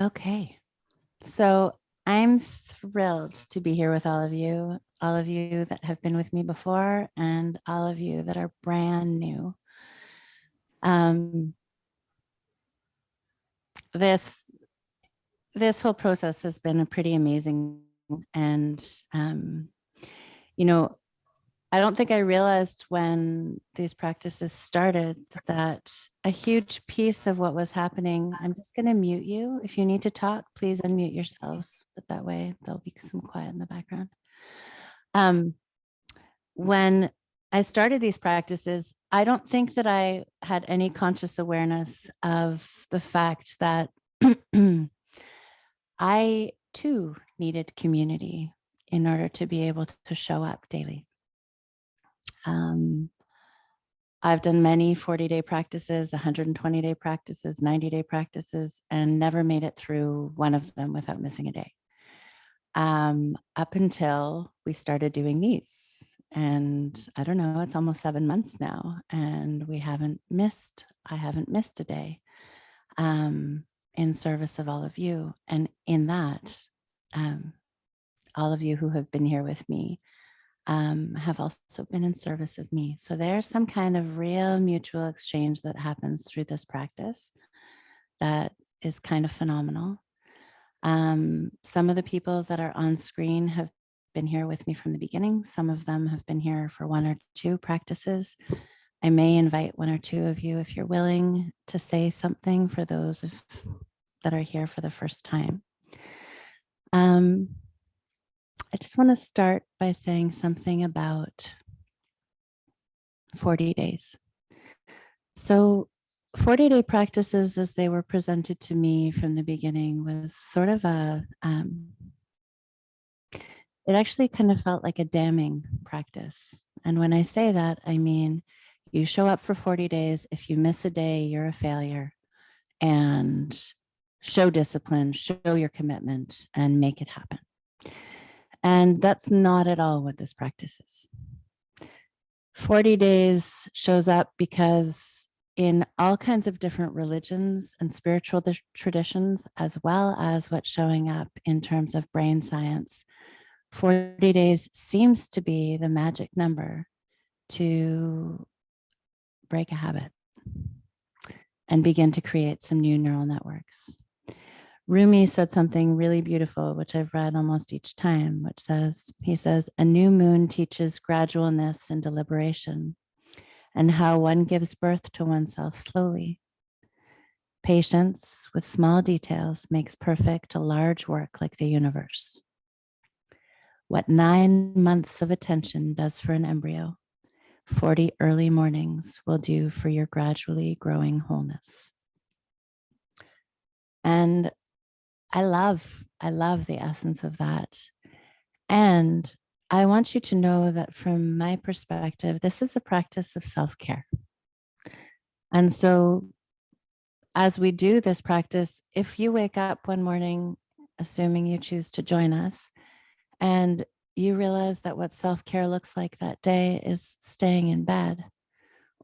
Okay, so I'm thrilled to be here with all of you that have been with me before, and all of you that are brand new. Um, this this whole process has been a pretty amazing, and you know, I don't think I realized when these practices started that a huge piece of what was happening. I'm just going to mute you. If you need to talk, please unmute yourselves, but that way there'll be some quiet in the background. When I started these practices, I don't think that I had any conscious awareness of the fact that I too needed community in order to be able to show up daily. I've done many 40-day practices, 120-day practices, 90-day practices, and never made it through one of them without missing a day. Up until we started doing these. And I don't know, it's almost 7 months now, and I haven't missed a day in service of all of you. And in that, all of you who have been here with me have also been in service of me. So there's some kind of real mutual exchange that happens through this practice that is kind of phenomenal. Some of the people that are on screen have been here with me from the beginning. Some of them have been here for 1 or 2 practices. I may invite 1 or 2 of you, if you're willing, to say something for those that are here for the first time. I just want to start by saying something about 40 days. So 40-day practices, as they were presented to me from the beginning, was sort of it actually kind of felt like a damning practice. And when I say that, I mean, you show up for 40 days. If you miss a day, you're a failure. And show discipline, show your commitment, and make it happen. And that's not at all what this practice is. 40 days shows up because in all kinds of different religions and spiritual traditions, as well as what's showing up in terms of brain science, 40 days seems to be the magic number to break a habit and begin to create some new neural networks. Rumi said something really beautiful, which I've read almost each time, he says, a new moon teaches gradualness and deliberation, and how one gives birth to oneself slowly. Patience with small details makes perfect a large work like the universe. What 9 months of attention does for an embryo, 40 early mornings will do for your gradually growing wholeness. And I love the essence of that. And I want you to know that from my perspective, this is a practice of self-care. And so as we do this practice, if you wake up one morning, assuming you choose to join us, and you realize that what self-care looks like that day is staying in bed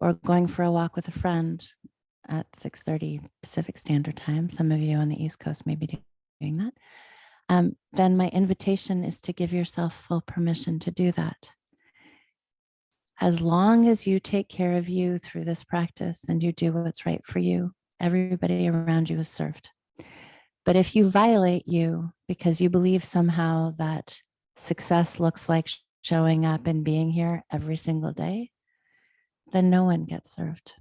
or going for a walk with a friend at 6:30 Pacific Standard Time, some of you on the East Coast may be doing that, then my invitation is to give yourself full permission to do that. As long as you take care of you through this practice and you do what's right for you, everybody around you is served. But if you violate you because you believe somehow that success looks like showing up and being here every single day, then no one gets served.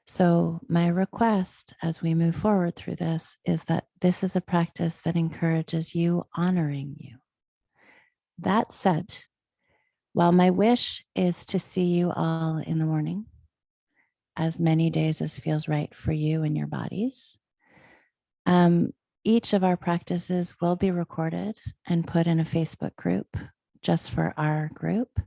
So my request as we move forward through this is that this is a practice that encourages you honoring you. That said, while my wish is to see you all in the morning, as many days as feels right for you and your bodies, each of our practices will be recorded and put in a Facebook group just for our group,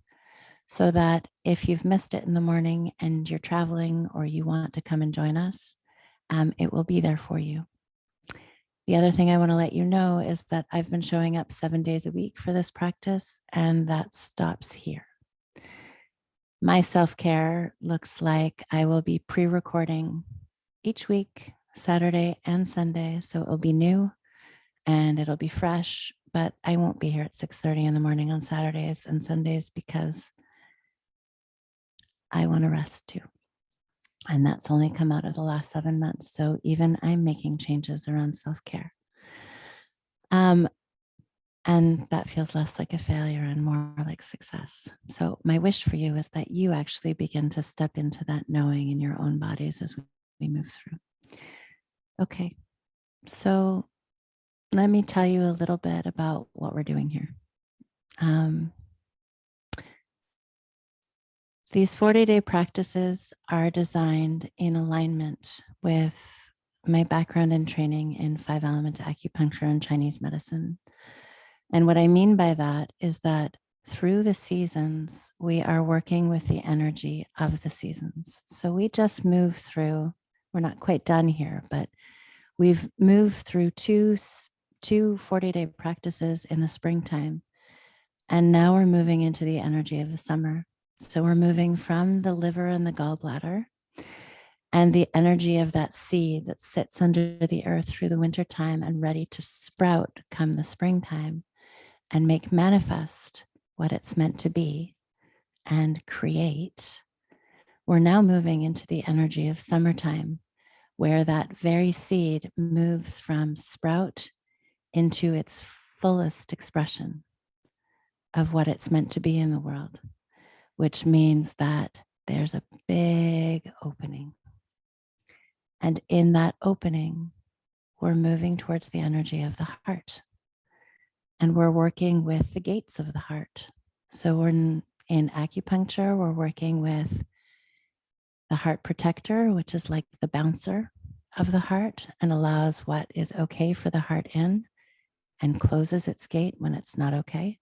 so that if you've missed it in the morning and you're traveling or you want to come and join us, it will be there for you. The other thing I want to let you know is that I've been showing up 7 days a week for this practice, and that stops here. My self-care looks like I will be pre-recording each week Saturday and Sunday. So it'll be new and it'll be fresh, but I won't be here at 6:30 in the morning on Saturdays and Sundays because I want to rest too. And that's only come out of the last 7 months. So even I'm making changes around self-care. And that feels less like a failure and more like success. So my wish for you is that you actually begin to step into that knowing in your own bodies as we move through. Okay, so let me tell you a little bit about what we're doing here. These 40-day practices are designed in alignment with my background and training in 5-element acupuncture and Chinese medicine. And what I mean by that is that through the seasons, we are working with the energy of the seasons. So we just move through, we're not quite done here, but we've moved through two 40-day practices in the springtime. And now we're moving into the energy of the summer. So we're moving from the liver and the gallbladder and the energy of that seed that sits under the earth through the wintertime and ready to sprout come the springtime and make manifest what it's meant to be and create. We're now moving into the energy of summertime, where that very seed moves from sprout into its fullest expression of what it's meant to be in the world, which means that there's a big opening. And in that opening, we're moving towards the energy of the heart. And we're working with the gates of the heart. So we're in acupuncture, we're working with the heart protector, which is like the bouncer of the heart and allows what is okay for the heart in and closes its gate when it's not okay.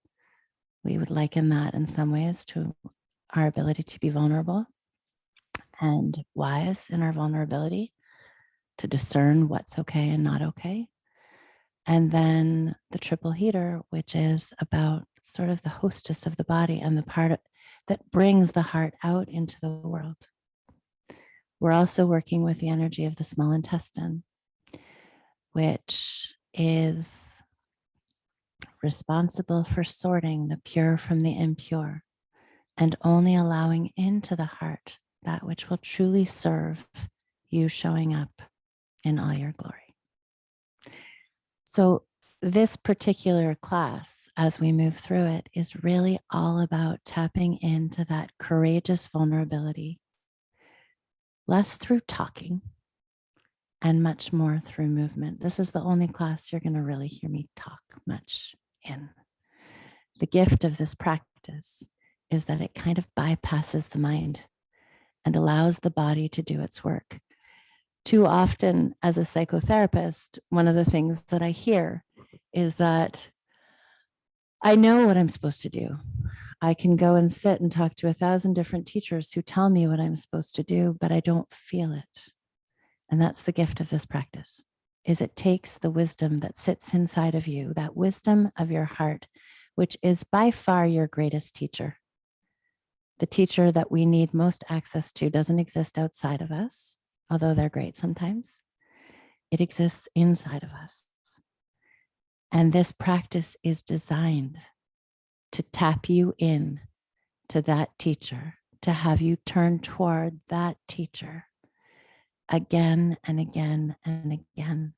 We would liken that in some ways to our ability to be vulnerable and wise in our vulnerability, to discern what's okay and not okay. And then the triple heater, which is about sort of the hostess of the body and the part that brings the heart out into the world. We're also working with the energy of the small intestine, which is responsible for sorting the pure from the impure and only allowing into the heart that which will truly serve you showing up in all your glory. So this particular class, as we move through it, is really all about tapping into that courageous vulnerability, less through talking and much more through movement. This is the only class you're going to really hear me talk much in. The gift of this practice is that it kind of bypasses the mind and allows the body to do its work. Too often, as a psychotherapist, one of the things that I hear is that I know what I'm supposed to do. I can go and sit and talk to 1,000 different teachers who tell me what I'm supposed to do, but I don't feel it. And that's the gift of this practice, is it takes the wisdom that sits inside of you, that wisdom of your heart, which is by far your greatest teacher. The teacher that we need most access to doesn't exist outside of us, although they're great sometimes. It exists inside of us. And this practice is designed to tap you in to that teacher, to have you turn toward that teacher again and again and again,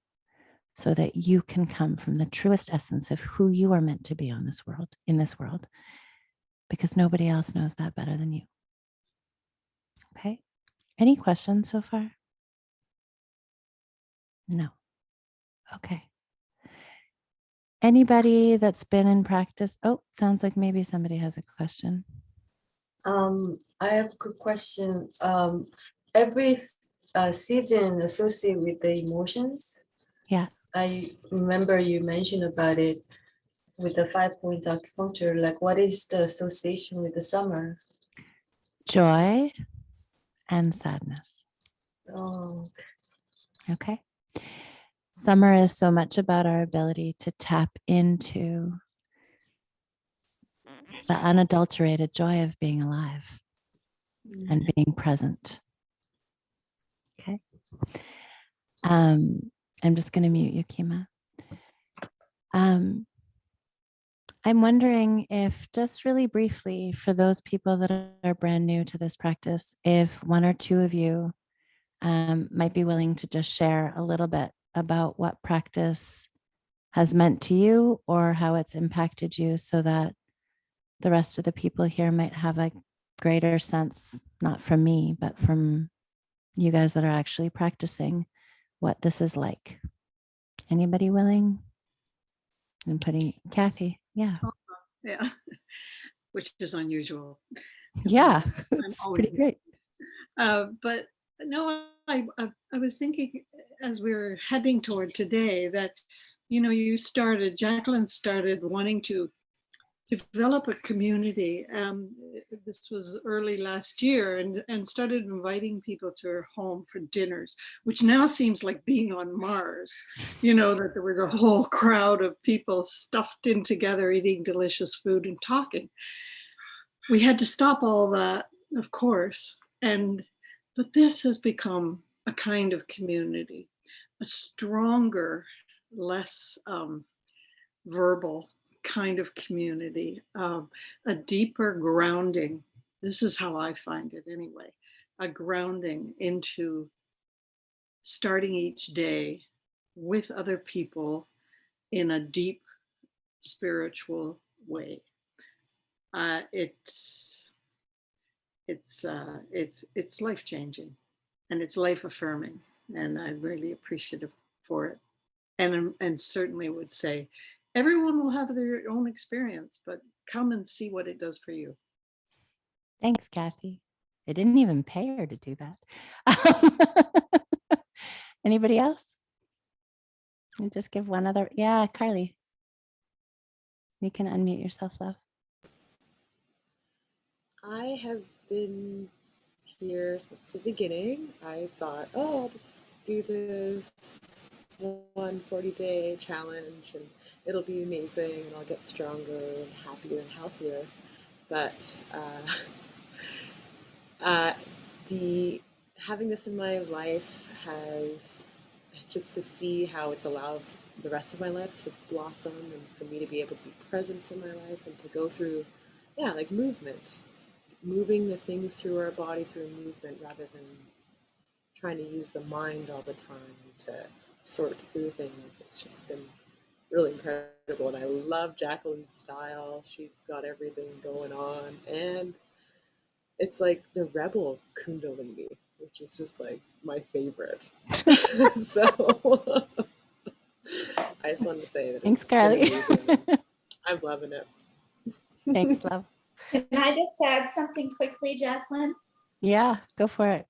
so that you can come from the truest essence of who you are meant to be on this world, in this world, because nobody else knows that better than you. Okay. Any questions so far? No. Okay. Anybody that's been in practice? Oh, sounds like maybe somebody has a question. I have a quick question. Every season associated with the emotions. Yeah. I remember you mentioned about it with the 5-point acupuncture. Like, what is the association with the summer? Joy and sadness. Oh, Okay. Summer is so much about our ability to tap into the unadulterated joy of being alive and being present. Okay. I'm just going to mute you, Kima. I'm wondering if, just really briefly, for those people that are brand new to this practice, if one or two of you might be willing to just share a little bit about what practice has meant to you or how it's impacted you, so that the rest of the people here might have a greater sense, not from me, but from you guys that are actually practicing, what this is like. Anybody willing? I'm putting Kathy. Yeah. Yeah, which is unusual. Yeah, I'm it's always, pretty great. but no, I was thinking as we were heading toward today that, you know, Jacqueline started wanting to develop a community. This was early last year, and started inviting people to her home for dinners, which now seems like being on Mars. You know, that there was a whole crowd of people stuffed in together, eating delicious food and talking. We had to stop all that, of course, but this has become a kind of community, a stronger, less verbal kind of community, a deeper grounding. This is how I find it anyway, a grounding into starting each day with other people in a deep spiritual way. It's life changing, and it's life affirming, and I'm really appreciative for it. And certainly would say everyone will have their own experience, but come and see what it does for you. Thanks, Kathy. I didn't even pay her to do that. Anybody else? You just give one other. Yeah, Carly. You can unmute yourself, love. I have been here since the beginning. I thought, oh, I'll just do this 140-day challenge and it'll be amazing and I'll get stronger and happier and healthier. But the having this in my life has just to see how it's allowed the rest of my life to blossom and for me to be able to be present in my life and to go through, yeah, like moving the things through our body through movement rather than trying to use the mind all the time to sort through things. It's just been really incredible. And I love Jacqueline's style. She's got everything going on. And it's like the rebel Kundalini, which is just like my favorite. So I just wanted to say that Thanks, it's Carly. been amazing. I'm loving it. Thanks, love. Can I just add something quickly, Jacqueline? Yeah, go for it.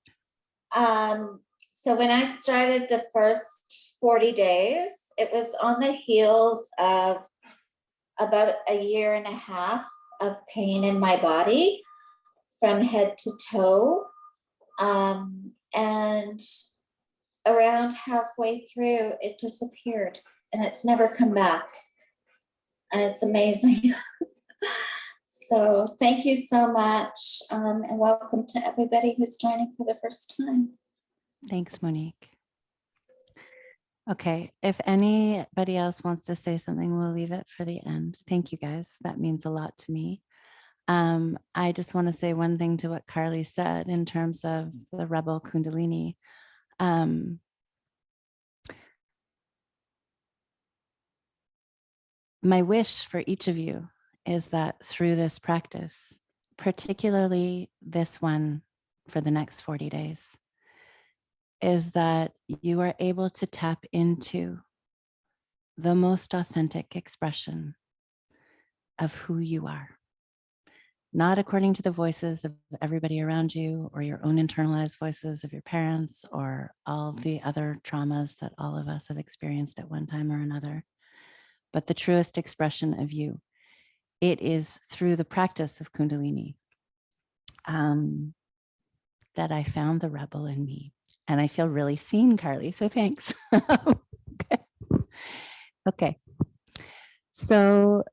So when I started the first 40 days, it was on the heels of about a year and a half of pain in my body from head to toe. And around halfway through, it disappeared and it's never come back. And it's amazing. So thank you so much, and welcome to everybody who's joining for the first time. Thanks, Monique. Okay, if anybody else wants to say something, we'll leave it for the end. Thank you, guys. That means a lot to me. I just want to say one thing to what Carly said in terms of the rebel Kundalini. My wish for each of you is that through this practice, particularly this one for the next 40 days, is that you are able to tap into the most authentic expression of who you are, not according to the voices of everybody around you or your own internalized voices of your parents or all the other traumas that all of us have experienced at one time or another, but the truest expression of you. It is through the practice of Kundalini that I found the rebel in me. And I feel really seen, Carly, so thanks. Okay. So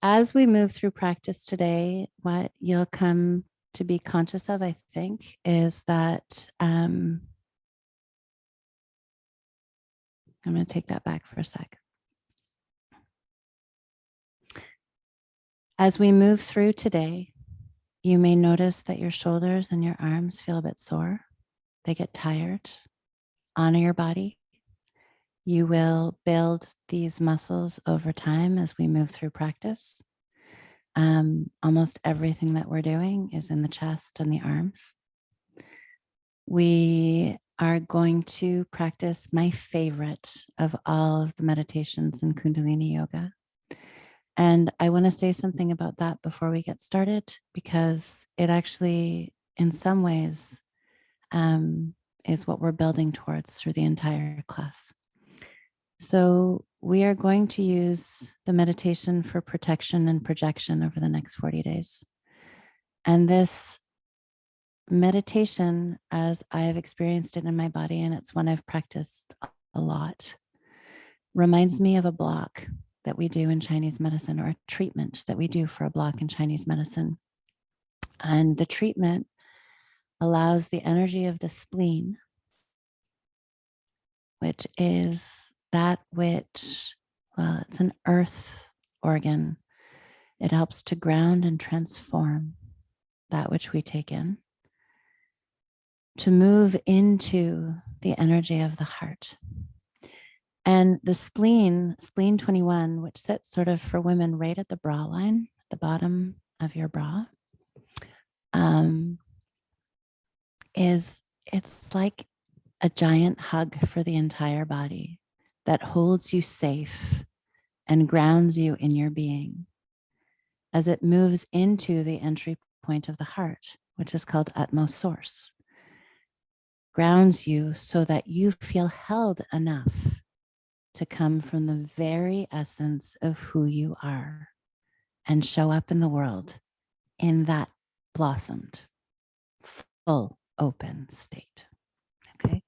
as we move through practice today, what you'll come to be conscious of, I think, is that I'm going to take that back for a sec. As we move through today, you may notice that your shoulders and your arms feel a bit sore. They get tired. Honor your body. You will build these muscles over time as we move through practice. Almost everything that we're doing is in the chest and the arms. We are going to practice my favorite of all of the meditations in Kundalini Yoga. And I want to say something about that before we get started, because it actually, in some ways, is what we're building towards through the entire class. So we are going to use the meditation for protection and projection over the next 40 days. And this meditation, as I have experienced it in my body, and it's one I've practiced a lot, reminds me of a block that we do in Chinese medicine, or a treatment that we do for a block in Chinese medicine. And the treatment allows the energy of the spleen, which is that which, well, it's an earth organ. It helps to ground and transform that which we take in, to move into the energy of the heart. And the spleen 21, which sits sort of for women right at the bra line, at the bottom of your bra, it's like a giant hug for the entire body that holds you safe and grounds you in your being as it moves into the entry point of the heart, which is called utmost source. Grounds you so that you feel held enough to come from the very essence of who you are and show up in the world in that blossomed, full, open state. Okay.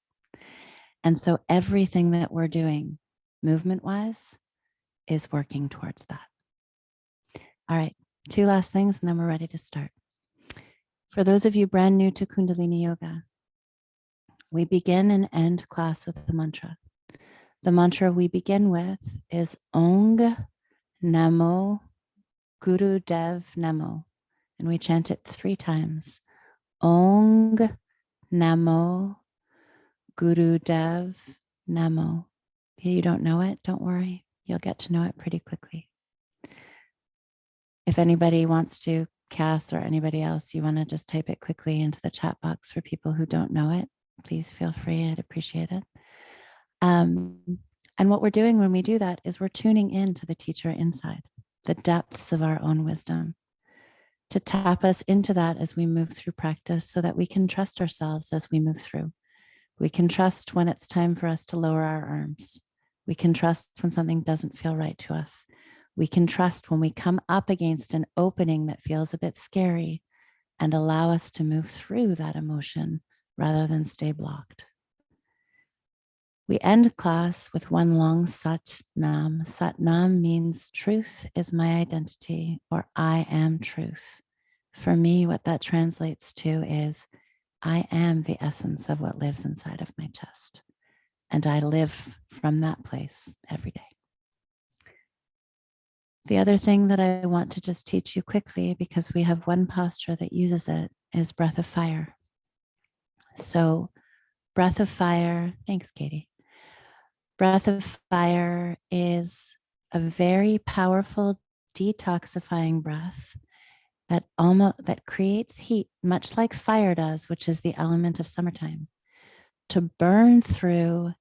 And so everything that we're doing movement-wise is working towards that. All right, 2 last things and then we're ready to start. For those of you brand new to Kundalini Yoga, we begin and end class with the mantra. The mantra we begin with is Ong Namo Guru Dev Namo, and we chant it 3 times. Ong Namo Guru Dev Namo. If you don't know it, don't worry. You'll get to know it pretty quickly. If anybody wants to, Cass or anybody else, you want to just type it quickly into the chat box for people who don't know it, please feel free. I'd appreciate it. And what we're doing when we do that is we're tuning into the teacher inside, the depths of our own wisdom, to tap us into that as we move through practice so that we can trust ourselves as we move through. We can trust when it's time for us to lower our arms. We can trust when something doesn't feel right to us. We can trust when we come up against an opening that feels a bit scary and allow us to move through that emotion rather than stay blocked. We end class with one long Sat Nam. Sat Nam means truth is my identity, or I am truth. For me, what that translates to is I am the essence of what lives inside of my chest. And I live from that place every day. The other thing that I want to just teach you quickly, because we have one posture that uses it, is breath of fire. So breath of fire, thanks, Katie. Breath of fire is a very powerful detoxifying breath that creates heat, much like fire does, which is the element of summertime, to burn through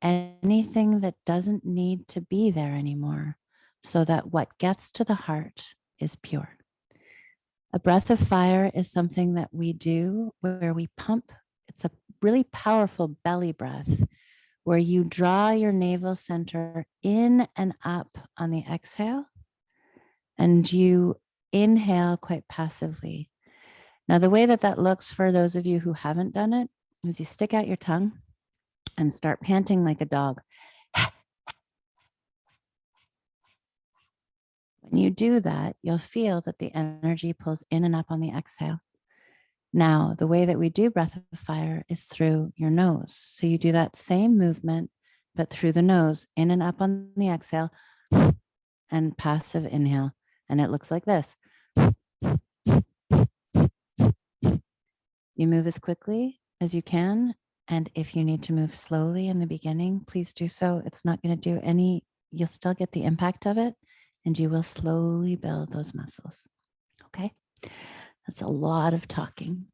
anything that doesn't need to be there anymore, so that what gets to the heart is pure. A breath of fire is something that we do where we pump. It's a really powerful belly breath where you draw your navel center in and up on the exhale, and you inhale quite passively. Now, the way that looks for those of you who haven't done it is you stick out your tongue and start panting like a dog. When you do that, you'll feel that the energy pulls in and up on the exhale. Now, the way that we do breath of fire is through your nose. So you do that same movement but through the nose, in and up on the exhale, and passive inhale. And it looks like this. You move as quickly as you can. And if you need to move slowly in the beginning, please do so. It's not going to do any, you'll still get the impact of it, and you will slowly build those muscles. Okay? That's a lot of talking.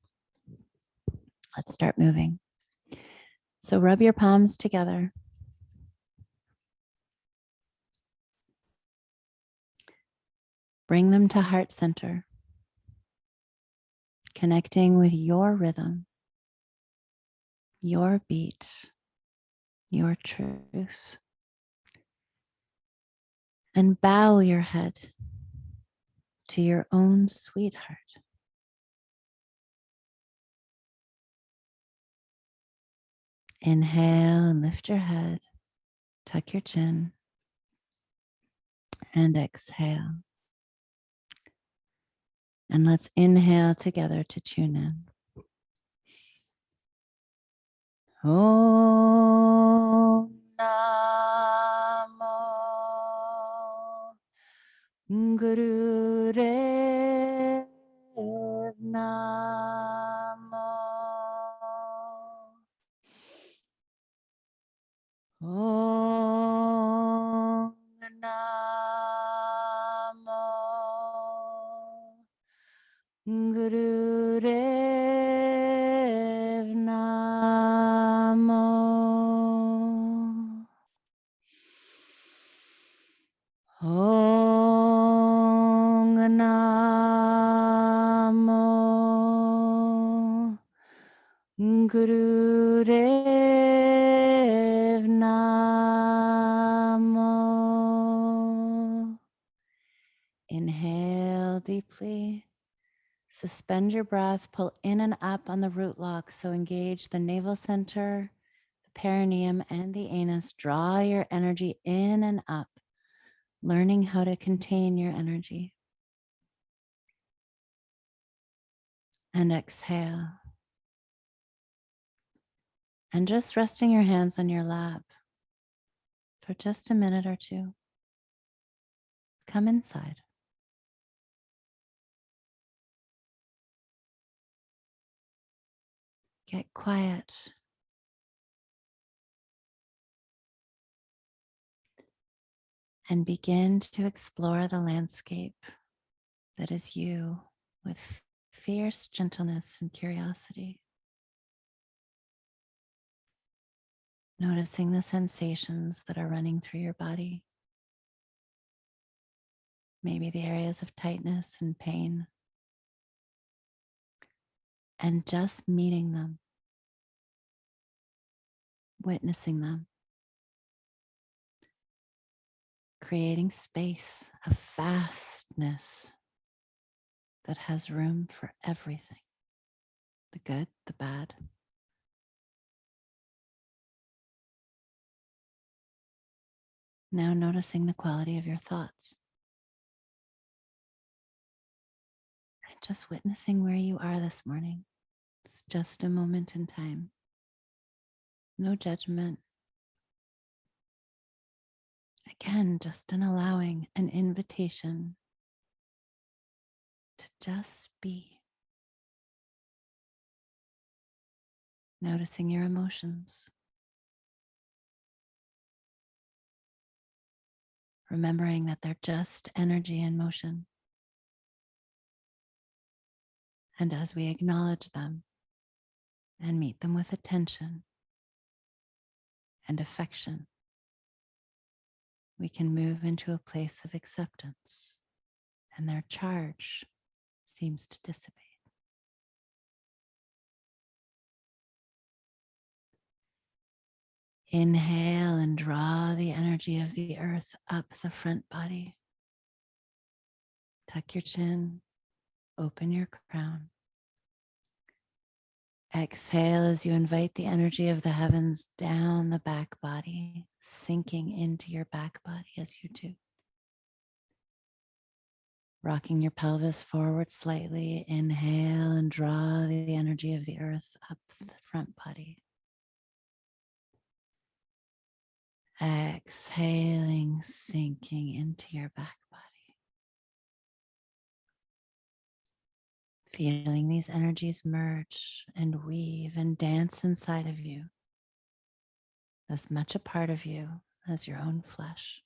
Let's start moving. So rub your palms together. Bring them to heart center, connecting with your rhythm, your beat, your truth. And bow your head to your own sweetheart. Inhale and lift your head, tuck your chin, and exhale. And let's inhale together to tune in. Om Namo Gurudev Namo. Om Namo Gurudev Namo. Om Namo Gurudev Namo. Inhale deeply. Suspend your breath, pull in and up on the root lock. So engage the navel center, the perineum, and the anus. Draw your energy in and up, learning how to contain your energy. And exhale. And just resting your hands on your lap for just a minute or two. Come inside. Get quiet. And begin to explore the landscape that is you with fierce gentleness and curiosity. Noticing the sensations that are running through your body. Maybe the areas of tightness and pain. And just meeting them, witnessing them, creating space, a vastness that has room for everything, the good, the bad. Now noticing the quality of your thoughts. And just witnessing where you are this morning. It's just a moment in time. No judgment. Again, just an allowing, an invitation to just be. Noticing your emotions. Remembering that they're just energy in motion. And as we acknowledge them and meet them with attention and affection, we can move into a place of acceptance, and their charge seems to dissipate. Inhale and draw the energy of the earth up the front body. Tuck your chin, open your crown. Exhale as you invite the energy of the heavens down the back body, sinking into your back body as you do. Rocking your pelvis forward slightly. Inhale and draw the energy of the earth up the front body. Exhaling, sinking into your back body. Feeling these energies merge and weave and dance inside of you, as much a part of you as your own flesh.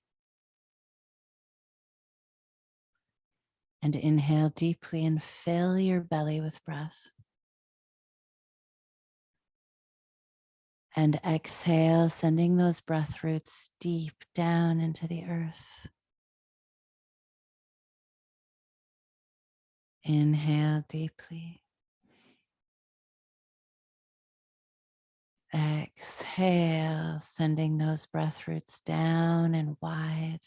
And inhale deeply and fill your belly with breath. And exhale, sending those breath roots deep down into the earth. Inhale deeply. Exhale, sending those breath roots down and wide,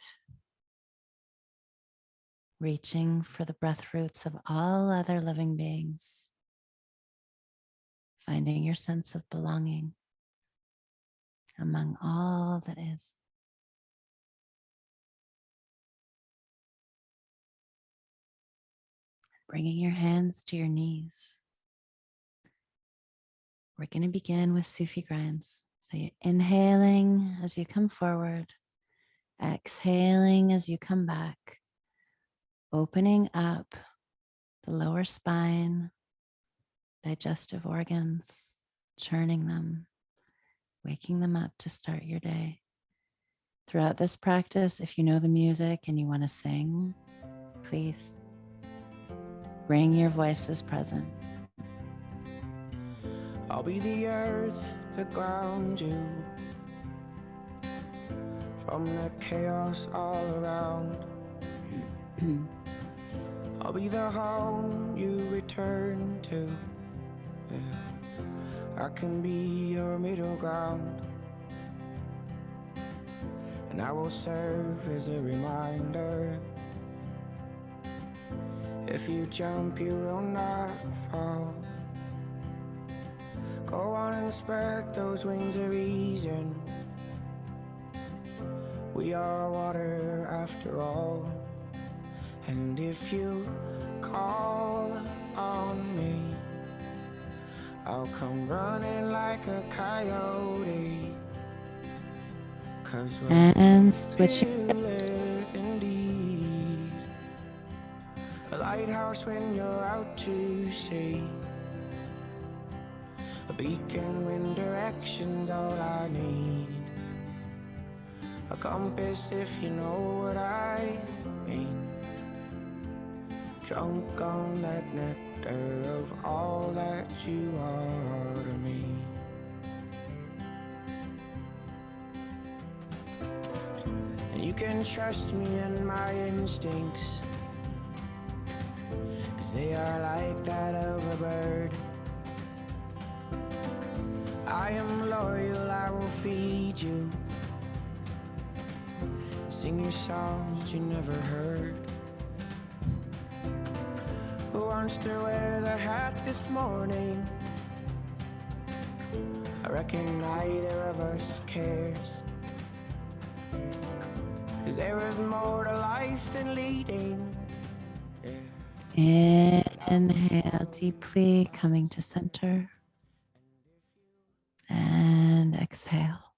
reaching for the breath roots of all other living beings, finding your sense of belonging among all that is. Bringing your hands to your knees. We're going to begin with Sufi grinds. So you're inhaling as you come forward, exhaling as you come back, opening up the lower spine, digestive organs, churning them, waking them up to start your day. Throughout this practice, if you know the music and you want to sing, please bring your voices present. I'll be the earth to ground you from the chaos all around. I'll be the home you return to. Yeah. I can be your middle ground, and I will serve as a reminder. If you jump, you will not fall. Go on and spread those wings of reason. We are water after all. And if you call on me, I'll come running like a coyote. 'Cause And switching. fearless indeed. A lighthouse when you're out to sea. A beacon when direction's all I need. A compass if you know what I mean. Drunk on that nectar of all that you are to me. And you can trust me and my instincts, 'cause they are like that of a bird. I am loyal, I will feed you, sing you songs you never heard. Who wants to wear the hat this morning? I reckon neither of us cares, 'cause there is more to life than leading. Yeah. Inhale deeply, coming to center. And exhale.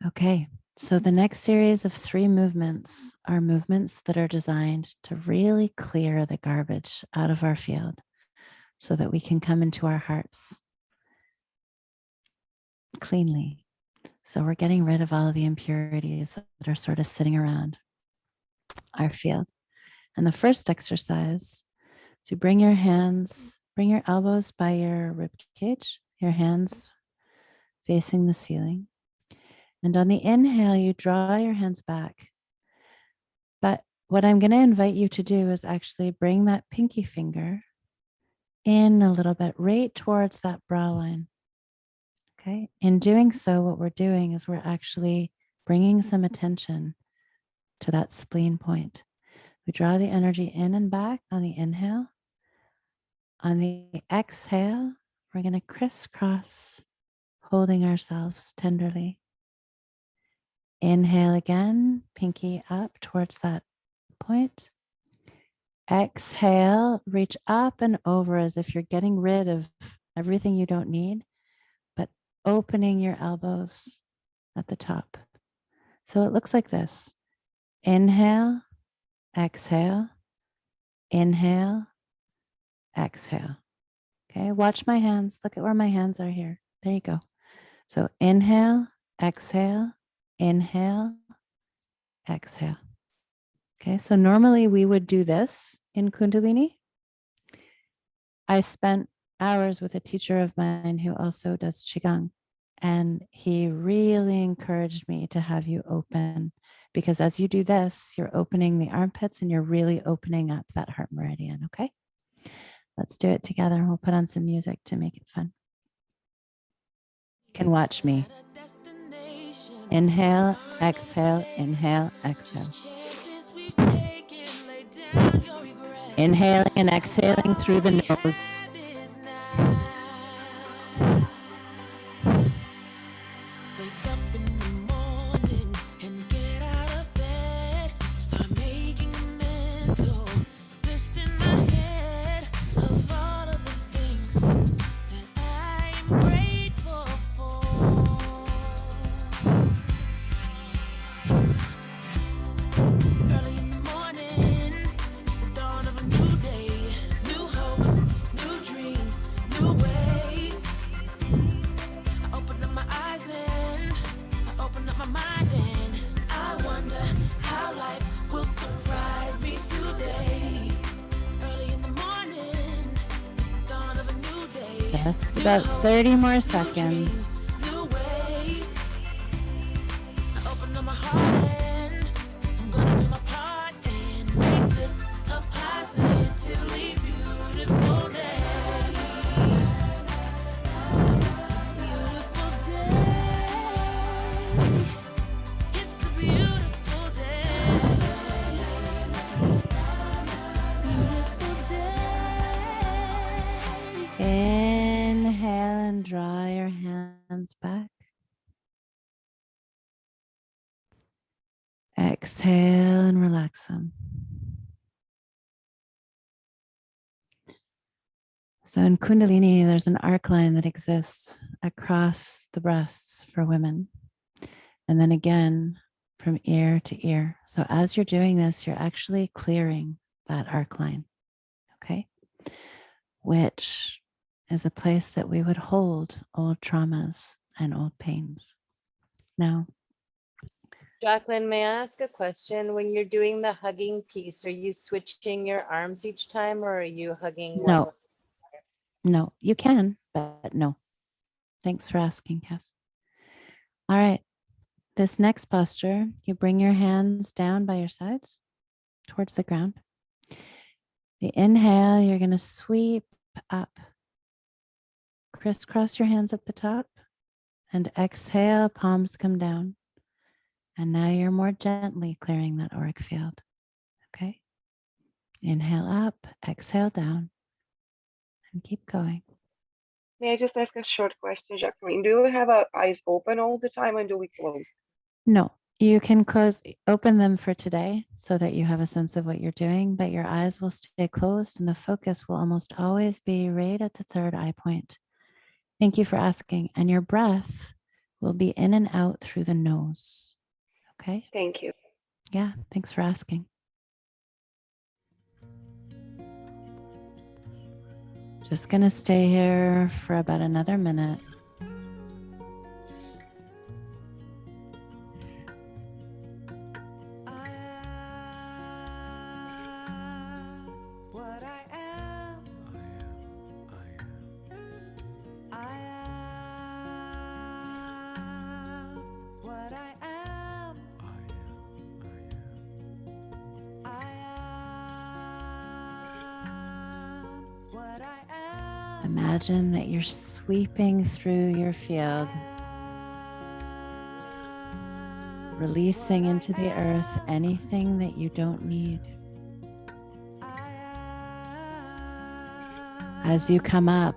Okay, so the next series of 3 movements are movements that are designed to really clear the garbage out of our field so that we can come into our hearts cleanly. So we're getting rid of all of the impurities that are sort of sitting around our field. And the first exercise, to bring your elbows by your rib cage, your hands facing the ceiling. And on the inhale, you draw your hands back. But what I'm going to invite you to do is actually bring that pinky finger in a little bit, right towards that brow line. Okay. In doing so, what we're doing is we're actually bringing some attention to that spleen point. We draw the energy in and back on the inhale. On the exhale, we're going to crisscross, holding ourselves tenderly. Inhale again, pinky up towards that point. Exhale, reach up and over as if you're getting rid of everything you don't need, but opening your elbows at the top. So it looks like this. Inhale, exhale, inhale, exhale. Okay, watch my hands. Look at where my hands are here. There you go. So inhale, exhale, inhale, exhale. Okay, so normally we would do this in Kundalini. I spent hours with a teacher of mine who also does Qigong, and he really encouraged me to have you open, because as you do this, you're opening the armpits and you're really opening up that heart meridian. Okay, let's do it together. We'll put on some music to make it fun. You can watch me. Inhale, exhale, inhale, exhale. Inhaling and exhaling through the nose. Just about 30 more seconds. Inhale and draw your hands back. Exhale and relax them. So in Kundalini, there's an arc line that exists across the breasts for women. And then again, from ear to ear. So as you're doing this, you're actually clearing that arc line, okay? Which is a place that we would hold old traumas and old pains. Now, Jacqueline, may I ask a question? When you're doing the hugging piece, are you switching your arms each time, or are you hugging one? no, no, you can, but no. Thanks for asking, Cass. All right, this next posture, you bring your hands down by your sides towards the ground. The inhale, you're going to sweep up. Crisscross your hands at the top, and exhale, palms come down. And now you're more gently clearing that auric field. Okay? Inhale up, exhale down, and keep going. May I just ask a short question, Jacqueline? Do you have our eyes open all the time, and do we close? No, you can open them for today so that you have a sense of what you're doing, but your eyes will stay closed and the focus will almost always be right at the third eye point. Thank you for asking. And your breath will be in and out through the nose. Okay? Thank you. Yeah, thanks for asking. Just going to stay here for about another minute. Imagine that you're sweeping through your field, releasing into the earth anything that you don't need. As you come up,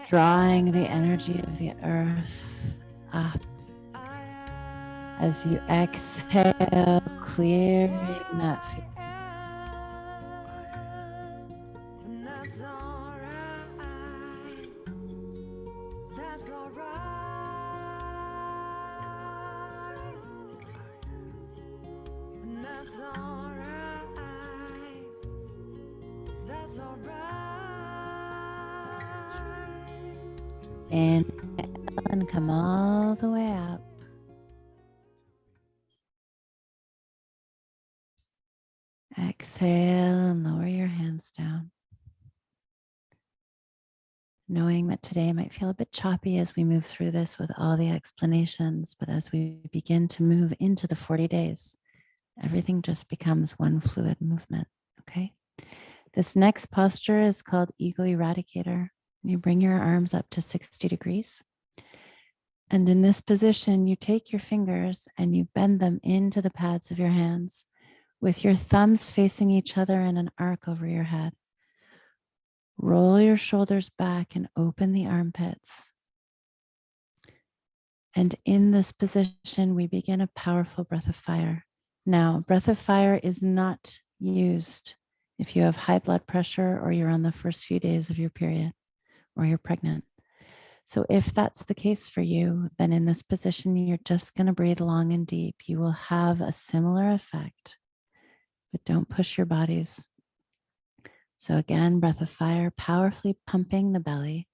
drawing the energy of the earth up. As you exhale, clearing that field. Inhale and come all the way up. Exhale and lower your hands down. Knowing that today might feel a bit choppy as we move through this with all the explanations, but as we begin to move into the 40 days, everything just becomes one fluid movement, okay? This next posture is called Ego Eradicator. You bring your arms up to 60 degrees. And in this position, you take your fingers and you bend them into the pads of your hands with your thumbs facing each other in an arc over your head. Roll your shoulders back and open the armpits. And in this position, we begin a powerful breath of fire. Now, breath of fire is not used if you have high blood pressure or you're on the first few days of your period or you're pregnant. So if that's the case for you, then in this position, you're just going to breathe long and deep. You will have a similar effect, but don't push your bodies. So again, breath of fire, powerfully pumping the belly.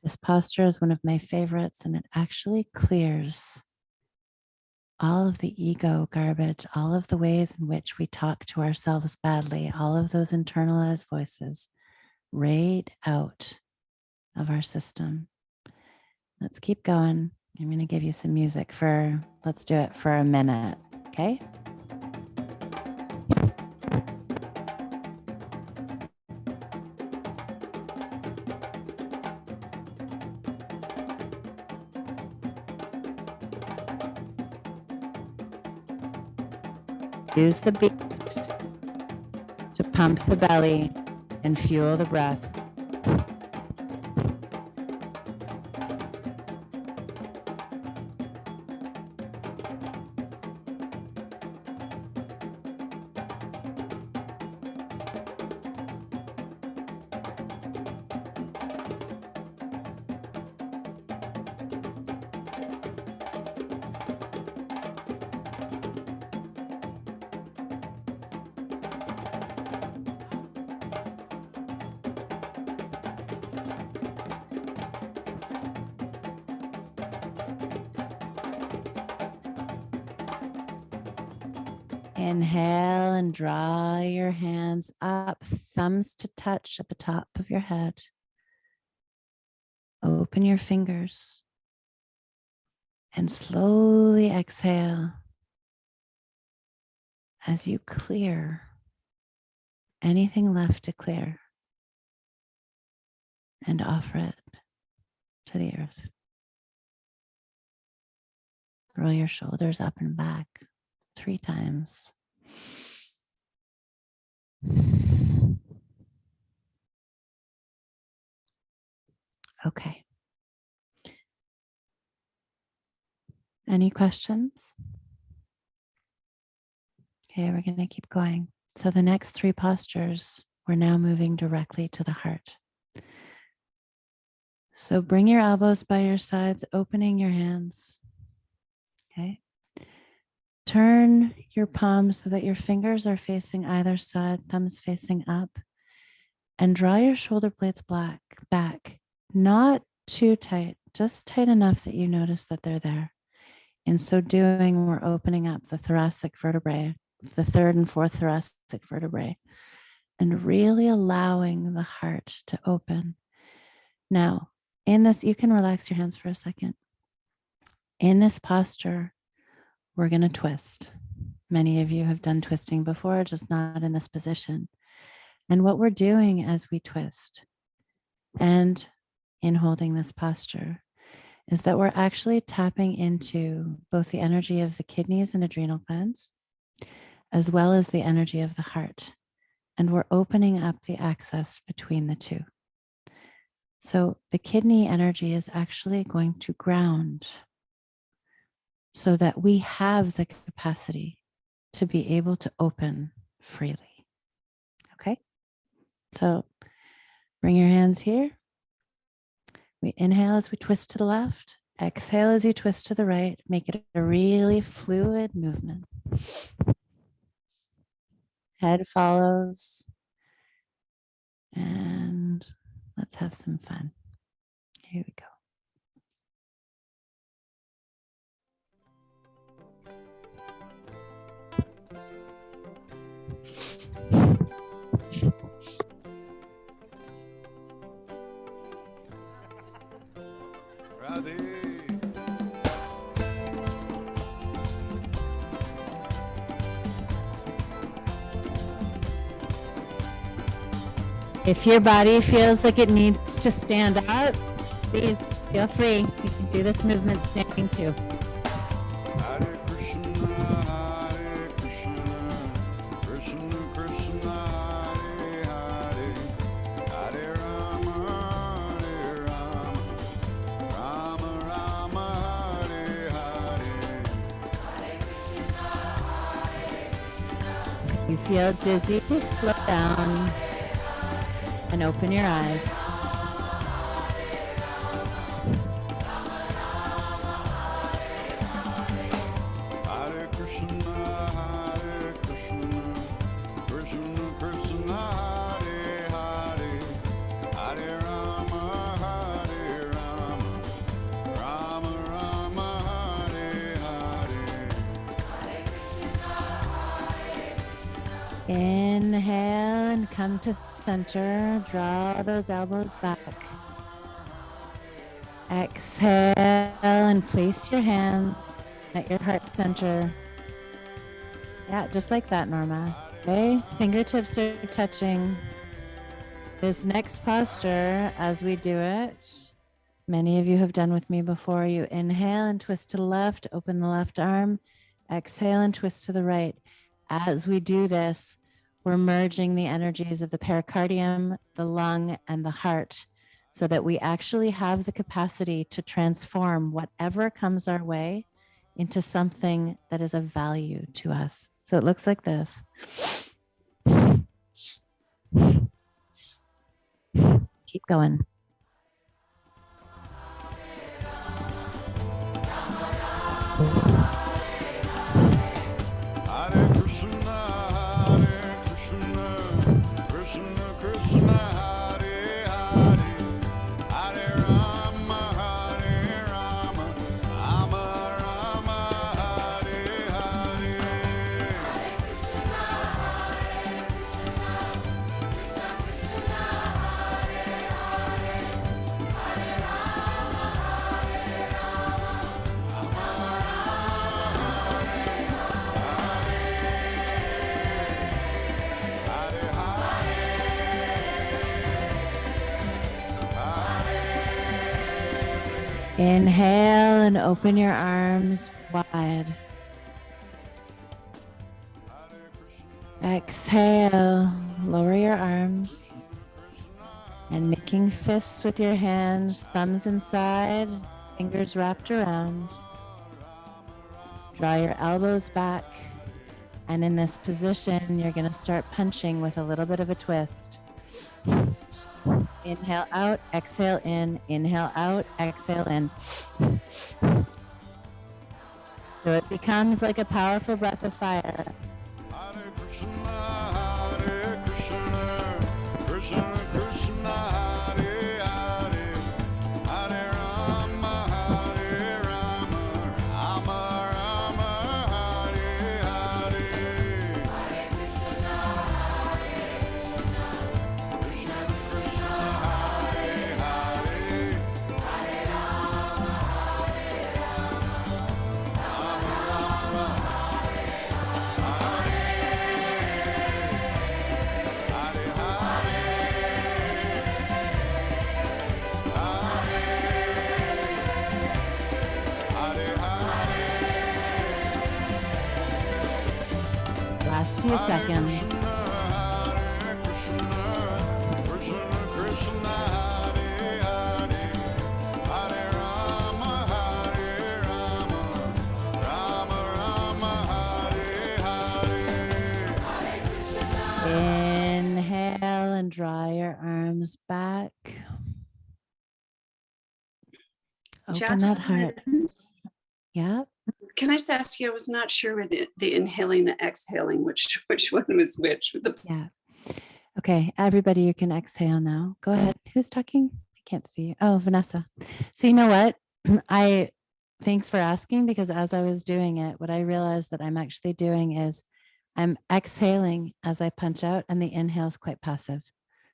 This posture is one of my favorites, and it actually clears all of the ego garbage, all of the ways in which we talk to ourselves badly, all of those internalized voices right out of our system. Let's keep going. I'm going to give you some music let's do it for a minute, okay? Use the beat to pump the belly and fuel the breath. Inhale and draw your hands up, thumbs to touch at the top of your head. Open your fingers and slowly exhale as you clear anything left to clear and offer it to the earth. Roll your shoulders up and back 3 times. Okay. Any questions? Okay, we're going to keep going. So the next 3 postures, we're now moving directly to the heart. So bring your elbows by your sides, opening your hands. Okay. Turn your palms so that your fingers are facing either side, thumbs facing up, and draw your shoulder blades back. Not too tight, just tight enough that you notice that they're there. In so doing, we're opening up the thoracic vertebrae, the 3rd and 4th thoracic vertebrae, and really allowing the heart to open. Now, in this, you can relax your hands for a second. In this posture, we're going to twist. Many of you have done twisting before, just not in this position. And what we're doing as we twist and in holding this posture is that we're actually tapping into both the energy of the kidneys and adrenal glands, as well as the energy of the heart. And we're opening up the access between the two. So the kidney energy is actually going to ground so that we have the capacity to be able to open freely. Okay? So bring your hands here. We inhale as we twist to the left. Exhale as you twist to the right. Make it a really fluid movement. Head follows. And Let's have some fun. Here we go. If your body feels like it needs to stand up, please feel free. You can do this movement standing too. Hare Krishna, Hare Krishna, Krishna Krishna, Hare Hare, Hare Rama, Hare Rama, Rama Rama, Hare Hare. If you feel dizzy, slow down and open your eyes. Hare Krishna, Hare Krishna, Krishna Krishna, Hare Hare, Hare Rama, Hare Rama, Rama Rama, Hare Hare. Inhale and come to center. Draw those elbows back. Exhale and place your hands at your heart center. Yeah, just like that, Norma. Okay, fingertips are touching. This next posture, as we do it, many of you have done with me before. You inhale and twist to the left, open the left arm. Exhale and twist to the right. As we do this, we're merging the energies of the pericardium, the lung, and the heart so that we actually have the capacity to transform whatever comes our way into something that is of value to us. So it looks like this. Keep going. Hare Krishna, Hare Krishna, Krishna Krishna, Hare Hare, Hare Rama, Hare Rama, Rama Rama, Hare Hare. Inhale and open your arms wide. Exhale, lower your arms and making fists with your hands, thumbs inside, fingers wrapped around. Draw your elbows back. And in this position, you're going to start punching with a little bit of a twist. Inhale out, exhale in, inhale out, exhale in. So it becomes like a powerful breath of fire. Hare Krishna, Hare Krishna, Krishna Krishna, Hare Hare, Hare Rama, Hare Rama, Rama Rama, Hare Hare. Hare Krishna, Krishna Krishna, Hare Hare, Hare Rama, Hare Rama, Rama Rama. Last few seconds. Inhale and draw your arms back. Open that heart. Yeah. Can I just ask you, I was not sure with the inhaling, the exhaling, which one was which. Yeah. Okay, everybody, you can exhale now. Go ahead. Who's talking? I can't see. Oh, Vanessa. So you know what? Thanks for asking, because as I was doing it, what I realized that I'm actually doing is I'm exhaling as I punch out, and the inhale is quite passive.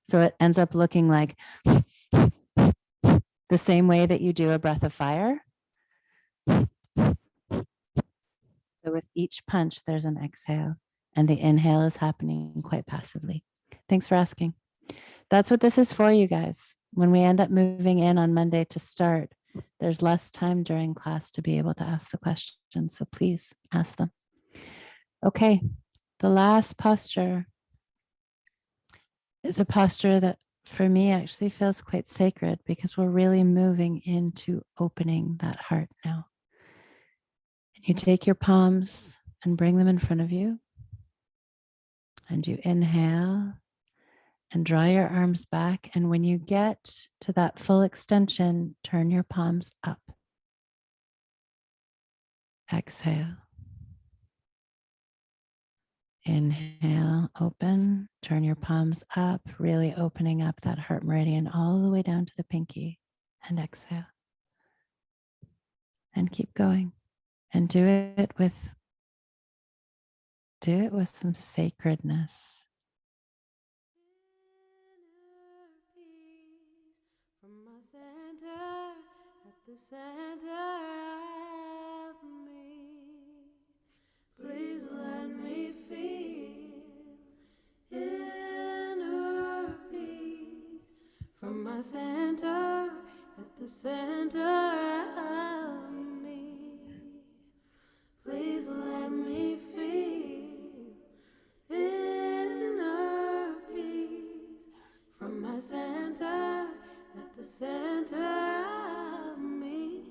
So it ends up looking like the same way that you do a breath of fire. So with each punch, there's an exhale, and the inhale is happening quite passively. Thanks for asking. That's what this is for, you guys. When we end up moving in on Monday to start, there's less time during class to be able to ask the questions. So please ask them. Okay, the last posture is a posture that for me actually feels quite sacred, because we're really moving into opening that heart now. And you take your palms and bring them in front of you. And you inhale and draw your arms back. And when you get to that full extension, turn your palms up. Exhale. Inhale, open, turn your palms up, really opening up that heart meridian all the way down to the pinky, and exhale. And keep going. And do it with some sacredness. From my center, at the center of me, please let me feel inner peace. From my center, at the center of me, please let me feel inner peace. From my center, at the center of me,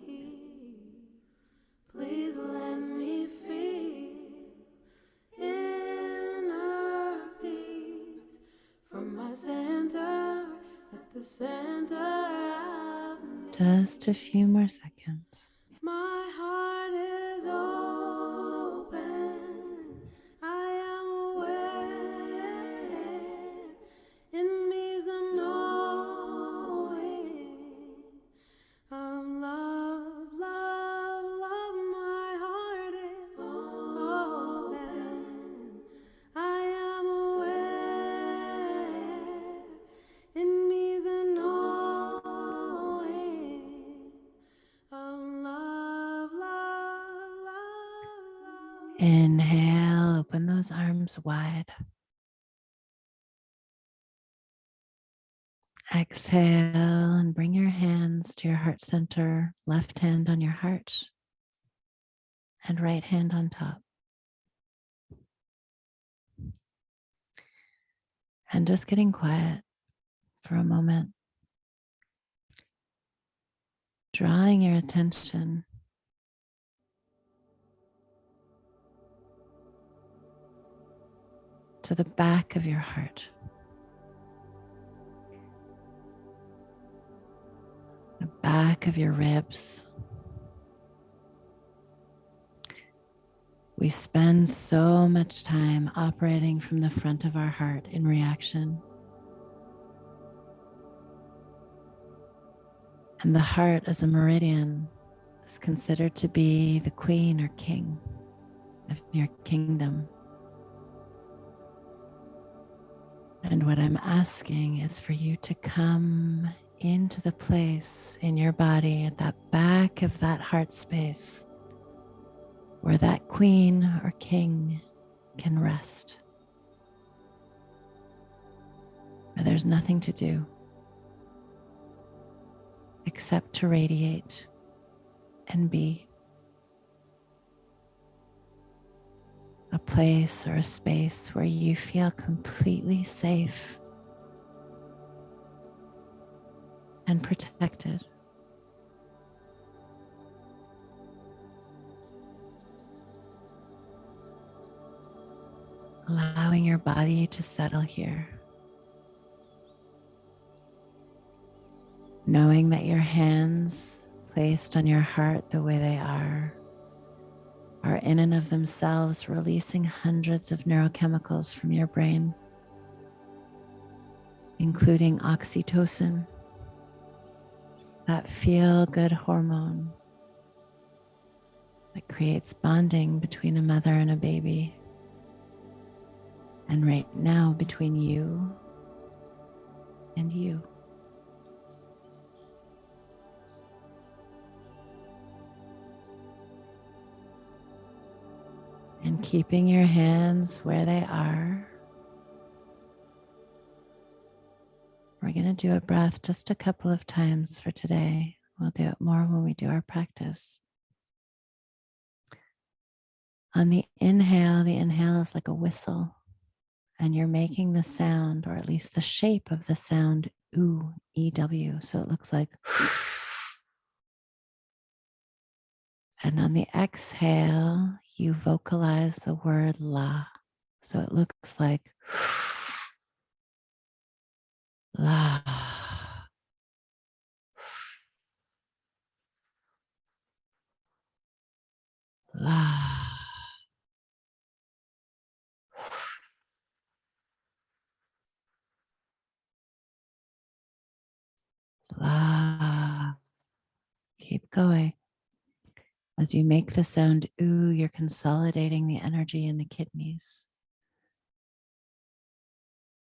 please let me feel inner peace. From my center, at the center of me. Just a few more seconds. My heart is open. I am aware. In me is a knowing. Love, love, love. My heart is open. I am aware. In me is a knowing. Love, love, love, love. Inhale, open those arms wide. Exhale and bring your hands to your heart center, left hand on your heart and right hand on top. And just getting quiet for a moment. Drawing your attention to the back of your heart. The back of your ribs. We spend so much time operating from the front of our heart in reaction. And the heart as a meridian is considered to be the queen or king of your kingdom. And what I'm asking is for you to come into the place in your body at that back of that heart space where that queen or king can rest, where there's nothing to do except to radiate and be. A place or a space where you feel completely safe and protected. Allowing your body to settle here. Knowing that your hands placed on your heart the way they are in and of themselves releasing hundreds of neurochemicals from your brain. including oxytocin, that feel-good hormone that creates bonding between a mother and a baby, and right now between you and you. And keeping your hands where they are, we're going to do a breath just a couple of times for today. We'll do it more when we do our practice. On the inhale is like a whistle, and you're making the sound, or at least the shape of the sound, ooh, EW. So it looks like, and on the exhale, you vocalize the word la. So it looks like la. La. La. Keep going. As you make the sound ooh, you're consolidating the energy in the kidneys,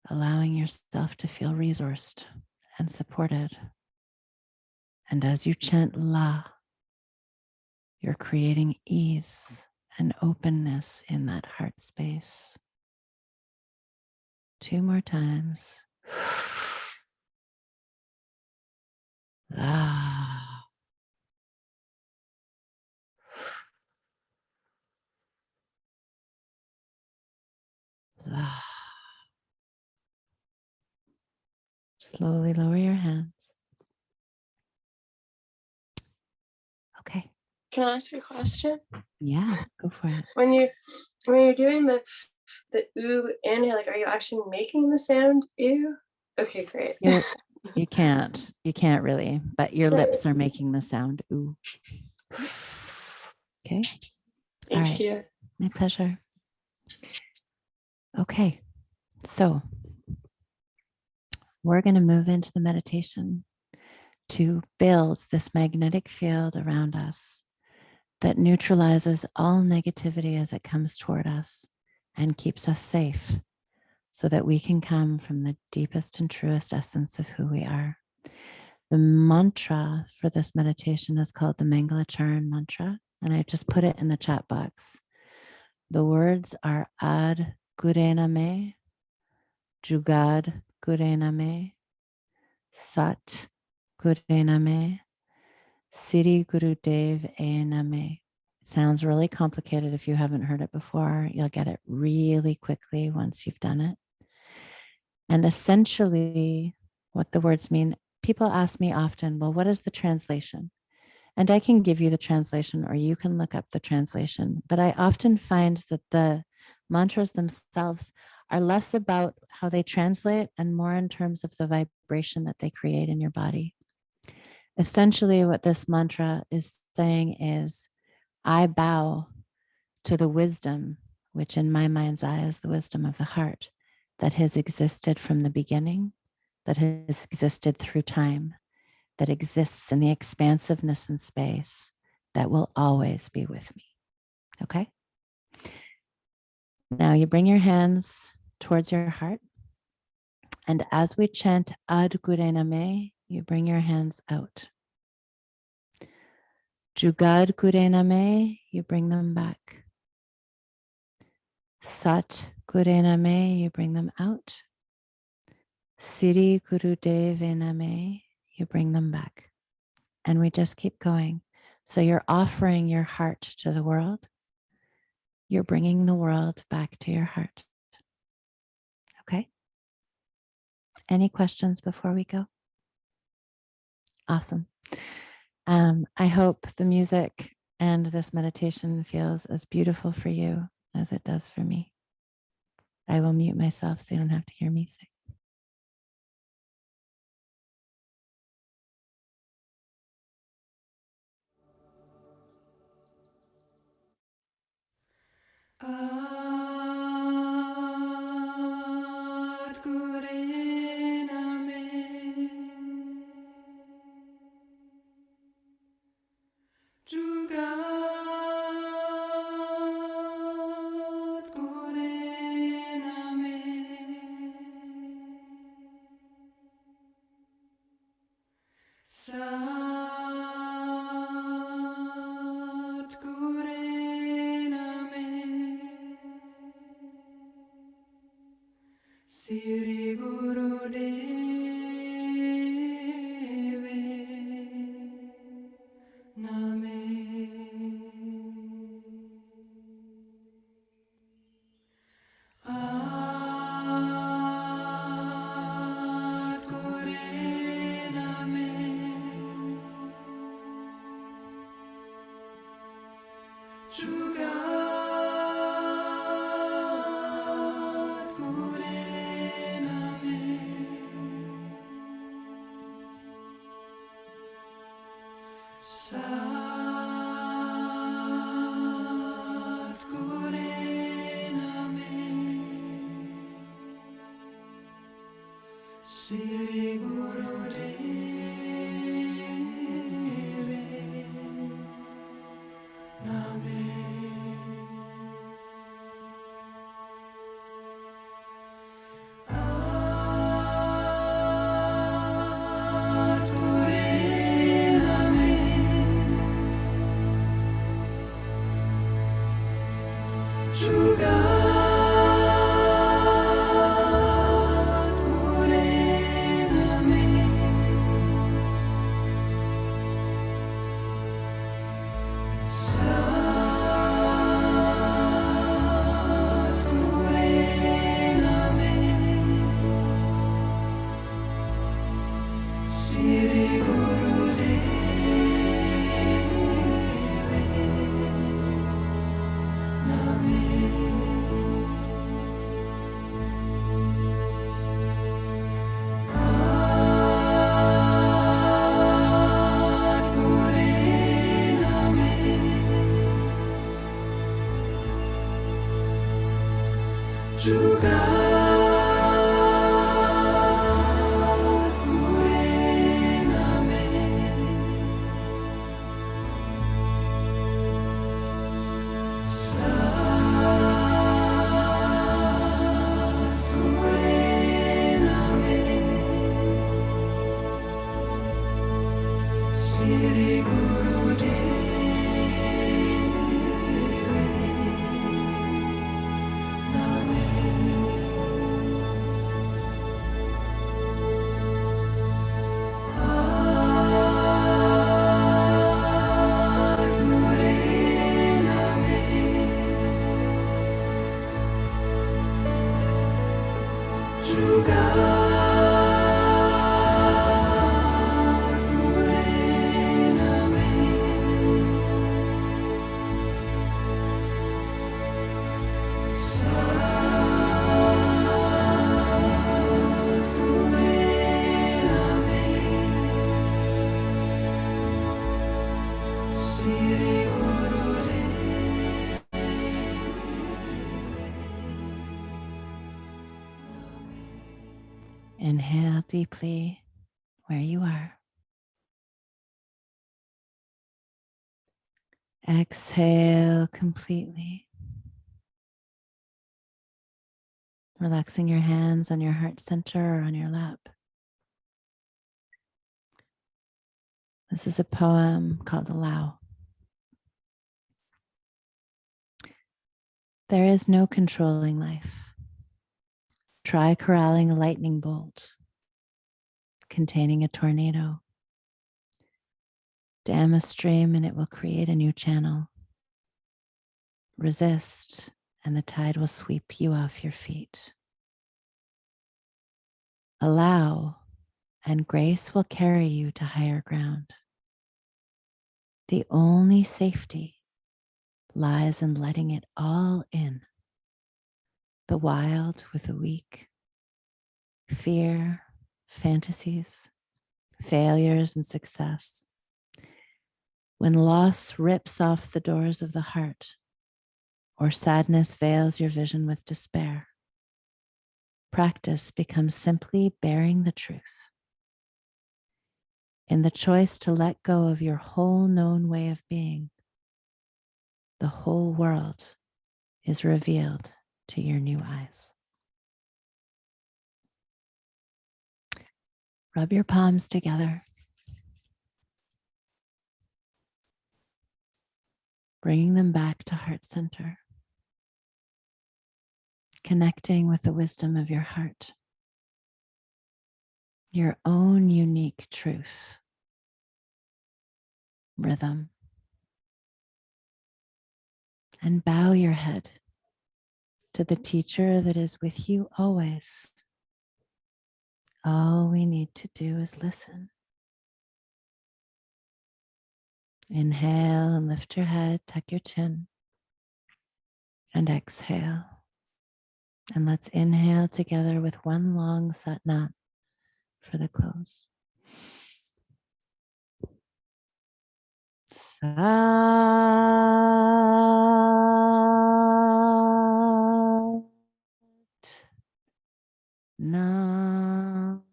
allowing yourself to feel resourced and supported. And as you chant la, you're creating ease and openness in that heart space. 2 more times. La. La. Slowly lower your hands. Okay. Can I ask a question? Yeah, go for it. When you're doing the ooh inhale, like, are you actually making the sound ooh? Okay, great. You can't really, but your lips are making the sound ooh. Okay. All Thank right. you. My pleasure. Okay. So we're going to move into the meditation to build this magnetic field around us that neutralizes all negativity as it comes toward us and keeps us safe so that we can come from the deepest and truest essence of who we are. The mantra for this meditation is called the Mangalacharan mantra, and I just put it in the chat box. The words are Ad Gurena Me, Jugad Gurena Me, Sat Gurena Me, Siri Gurudev Ename. It sounds really complicated if you haven't heard it before. You'll get it really quickly once you've done it. And essentially, what the words mean, people ask me often, well, what is the translation? And I can give you the translation, or you can look up the translation. But I often find that the mantras themselves are less about how they translate and more in terms of the vibration that they create in your body. Essentially, what this mantra is saying is, I bow to the wisdom, which in my mind's eye is the wisdom of the heart, that has existed from the beginning, that has existed through time, that exists in the expansiveness and space, that will always be with me. Okay? Now you bring your hands towards your heart. And as we chant Ad Gurena Me, you bring your hands out. Jugad Gurena Me, you bring them back. Sat Gurena Me, you bring them out. Siri Gurudev Ename, you bring them back. And we just keep going. So you're offering your heart to the world. You're bringing the world back to your heart. Okay? Any questions before we go? Awesome. I hope the music and this meditation feels as beautiful for you as it does for me. I will mute myself so you don't have to hear music. Ad Gurena Siri Guru Deve Name Ad Gure Name Jugat Gure Name Sat Gure Name Siri Guru Deve Name Ad Gure Name Jugat Gure Name Sat Gure Name Siri Guru Deve Name Ad Gure Name Jugat Gure Name Sat Gure Name Siri Guru Deve Name Ad Gure Name Jugat Gure Name Sat Gure Name Siri Guru Inhale deeply where you are. Exhale completely. Relaxing your hands on your heart center or on your lap. This is a poem called Allow. There is no controlling life. Try corralling a lightning bolt containing a tornado. Dam a stream and it will create a new channel. Resist and the tide will sweep you off your feet. Allow and grace will carry you to higher ground. The only safety lies in letting it all in. The wild with the weak, fear, fantasies, failures, and success. When loss rips off the doors of the heart, or sadness veils your vision with despair, practice becomes simply bearing the truth. In the choice to let go of your whole known way of being, the whole world is revealed to your new eyes. Rub your palms together. Bringing them back to heart center. connecting with the wisdom of your heart, your own unique truth, rhythm, and bow your head to the teacher that is with you always. All we need to do is listen. Inhale and lift your head, tuck your chin, and exhale. And let's inhale together with one long Sat Nam for the close. Sat Nam.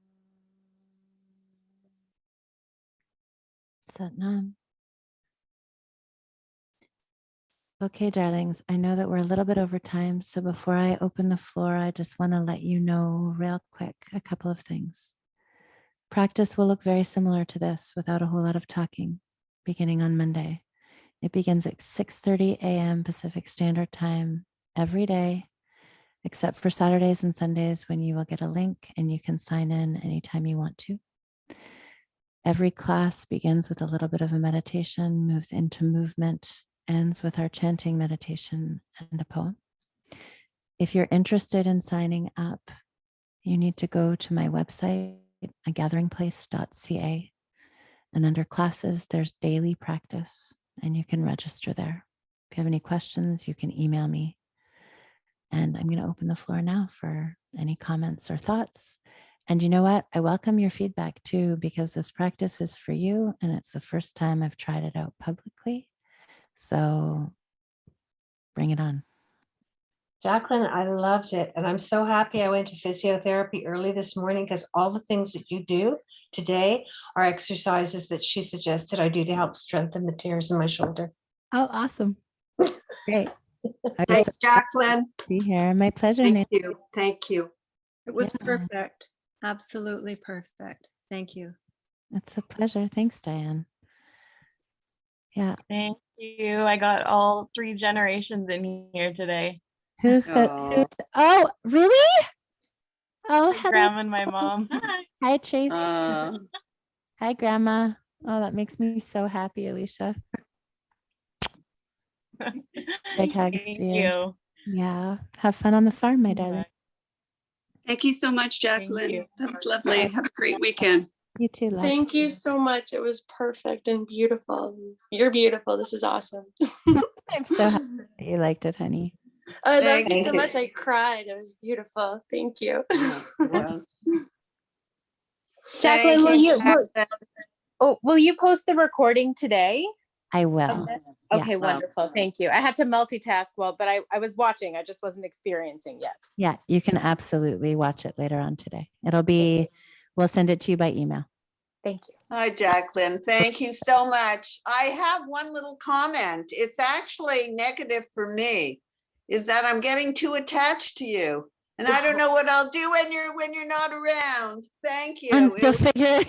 Sat Nam. Okay, darlings, I know that we're a little bit over time. So before I open the floor, I just want to let you know real quick a couple of things. Practice will look very similar to this without a whole lot of talking beginning on Monday. It begins at 6:30 a.m. Pacific Standard Time every day, except for Saturdays and Sundays when you will get a link and you can sign in anytime you want to. Every class begins with a little bit of a meditation, moves into movement, ends with our chanting meditation and a poem. If you're interested in signing up, you need to go to my website, agatheringplace.ca, and under classes, there's daily practice, and you can register there. If you have any questions, you can email me. And I'm going to open the floor now for any comments or thoughts. And you know what? I welcome your feedback too, because this practice is for you, and it's the first time I've tried it out publicly. So bring it on. Jacqueline, I loved it. And I'm so happy I went to physiotherapy early this morning because all the things that you do today are exercises that she suggested I do to help strengthen the tears in my shoulder. Oh, awesome. Great. Thanks, Jacqueline. Be here. My pleasure. Thank Nancy. you. Thank you. It was Yeah. perfect. Absolutely perfect. Thank you. It's a pleasure. Thanks, Diane. Yeah. Thank you. I got all 3 generations in here today. Who said? Oh, really? Oh, My grandma and my mom. Hi, Tracy. Hi, Grandma. Oh, that makes me so happy, Alicia. Big hugs Thank to you. you. Yeah. Have fun on the farm, my darling. Thank you so much, Jacqueline. you. That was lovely. Have a great weekend. You too, love. Thank you so much. It was perfect and beautiful. You're beautiful. This is awesome. I'm so happy that you liked it, honey. I loved Thank it so you. much. I cried. It was beautiful. Thank you. Jacqueline, will you post the recording today? I will. Okay, Yeah. wonderful. Thank you. I had to multitask but I was watching. I just wasn't experiencing yet. Yeah, you can absolutely watch it later on today. We'll send it to you by email. Thank you. Hi, Jacqueline. Thank you so much. I have one little comment. It's actually negative for me, is that I'm getting too attached to you. And I don't know what I'll do when you're not around. Thank you. And you'll figure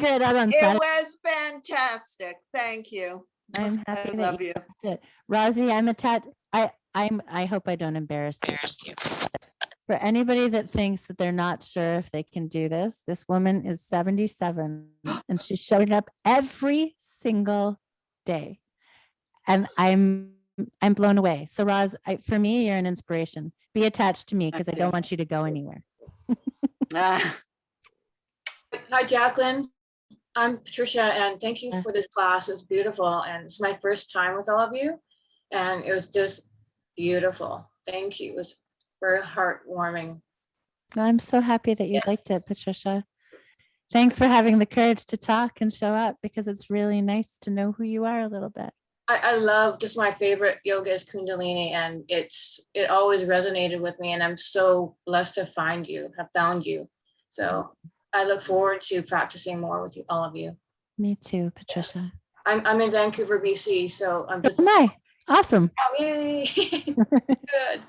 it out on It Saturday. was fantastic. Thank you. I'm happy I that love you you. liked it. Rosie, I'm attached. I hope I don't embarrass you. For anybody that thinks that they're not sure if they can do this woman is 77 and she's showing up every single day. And I'm blown away. So Roz, for me, you're an inspiration. Be attached to me because I don't want you to go anywhere. Hi, Jacqueline. I'm Patricia, and thank you for this class. It was beautiful, and it's my first time with all of you, and it was just beautiful. Thank you. It was very heartwarming. I'm so happy that you liked it, Patricia. Thanks for having the courage to talk and show up because it's really nice to know who you are a little bit. I love, just my favorite yoga is Kundalini, and it always resonated with me, and I'm so blessed to have found you. So I look forward to practicing more with you, all of you. Me too, Patricia. I'm in Vancouver, BC, so I'm just. Am I? Awesome. Oh, yay. Good.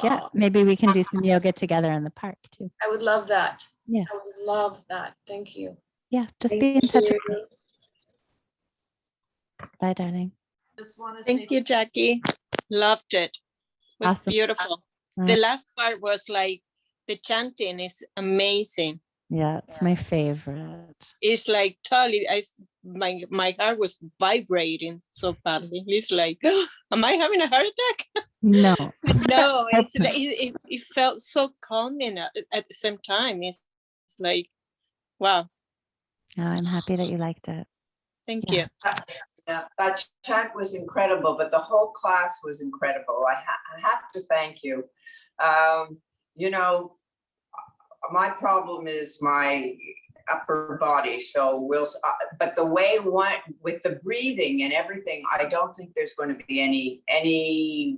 Yeah, maybe we can do some yoga together in the park too. I would love that. Yeah. I would love that. Thank you. Yeah, just be in touch with me. Bye, darling. Thank you, Jackie. Loved it. It was Awesome. beautiful. Mm. The last part was like the chanting is amazing. Yeah, it's my favorite. It's like totally, my heart was vibrating so badly. It's like, am I having a heart attack? No. No, it felt so calming at the same time. It's like, wow. Oh, I'm happy that you liked it. Thank Yeah. you. Yeah, that chant was incredible, but the whole class was incredible. I have to thank you. You know, my problem is my upper body, so but the way with the breathing and everything, I don't think there's going to be any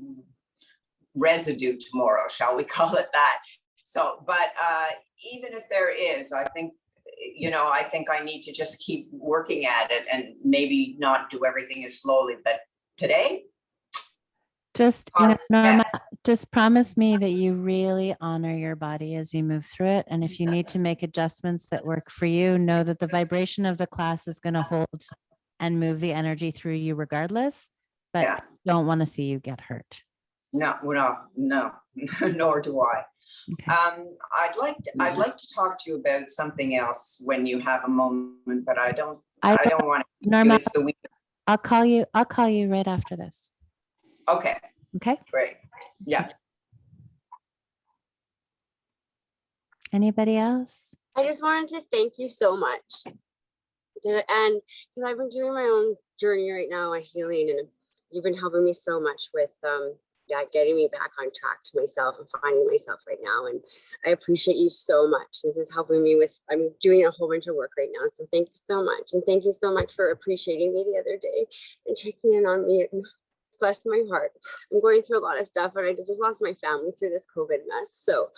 residue tomorrow, shall we call it that. So, but even if there is, I think, you know, I think I need to just keep working at it and maybe not do everything as slowly, but today, just, you know, Norma, just promise me that you really honor your body as you move through it. And if you need to make adjustments that work for you, know that the vibration of the class is going to hold and move the energy through you regardless, but don't want to see you get hurt. no, nor do I. Okay. I'd like to talk to you about something else when you have a moment, but I don't want to. Norma, It's the week. I'll call you right after this. Okay. Okay. Great. Yeah. Anybody else? I just wanted to thank you so much. And because I've been doing my own journey right now, my healing, and you've been helping me so much with getting me back on track to myself and finding myself right now. And I appreciate you so much. This is helping me with, I'm doing a whole bunch of work right now. So thank you so much. And thank you so much for appreciating me the other day and checking in on me. Blessed my heart. I'm going through a lot of stuff, and I just lost my family through this COVID mess. So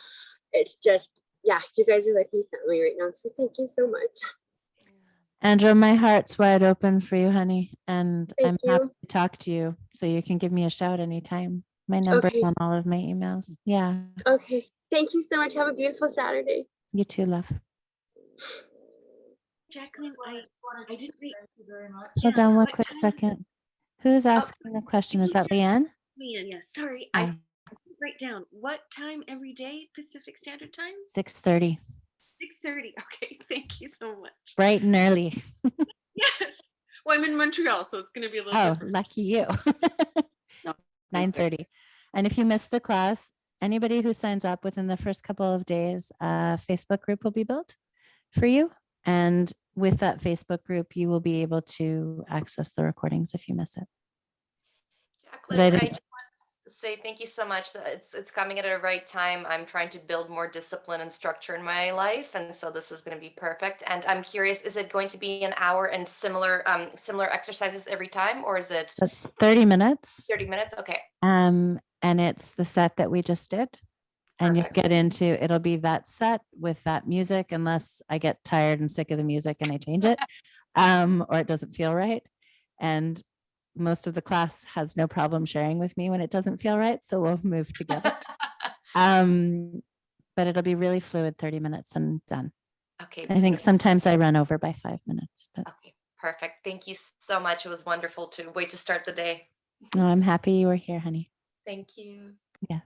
it's just, you guys are like my family right now. So thank you so much. Andrew, my heart's wide open for you, honey. And Thank I'm happy to talk to you. So you can give me a shout anytime. My number's on all of my emails. Yeah. Okay. Thank you so much. Have a beautiful Saturday. You too, love. Jacqueline, I didn't read. Thank you very much. Hold on one what quick time- second. Who's asking the question? Is that Leanne? Leanne, yeah. Sorry, Oh. I didn't write down what time every day Pacific Standard Time? 6:30. 6:30. Okay, thank you so much. Bright and early. Yes. Well, I'm in Montreal, so it's going to be a little Oh, different. lucky you. 9:30. And if you miss the class, anybody who signs up within the first couple of days, a Facebook group will be built for you. And with that Facebook group, you will be able to access the recordings if you miss it. Jacqueline, I just want to say thank you so much. It's coming at a right time. I'm trying to build more discipline and structure in my life, and so this is going to be perfect. And I'm curious, is it going to be an hour and similar exercises every time, or is it That's 30 minutes. 30 minutes? Okay. And it's the set that we just did. And you'll get into, it'll be that set with that music, unless I get tired and sick of the music and I change it, or it doesn't feel right. And most of the class has no problem sharing with me when it doesn't feel right. So we'll move together. But it'll be really fluid, 30 minutes and done. Okay. I think sometimes I run over by 5 minutes, but Okay, perfect. Thank you so much. It was wonderful to wait to start the day. no, I'm happy you were here, honey. Thank you. Yeah.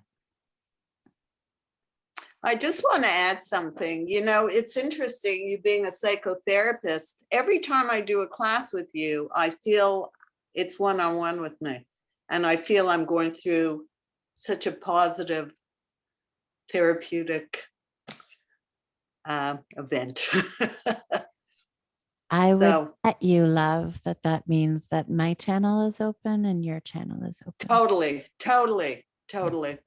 I just want to add something. You know, it's interesting, you being a psychotherapist. Every time I do a class with you, I feel it's one-on-one with me. And I feel I'm going through such a positive, therapeutic event. I So- would bet you, love, that means that my channel is open and your channel is open. Totally, totally, totally.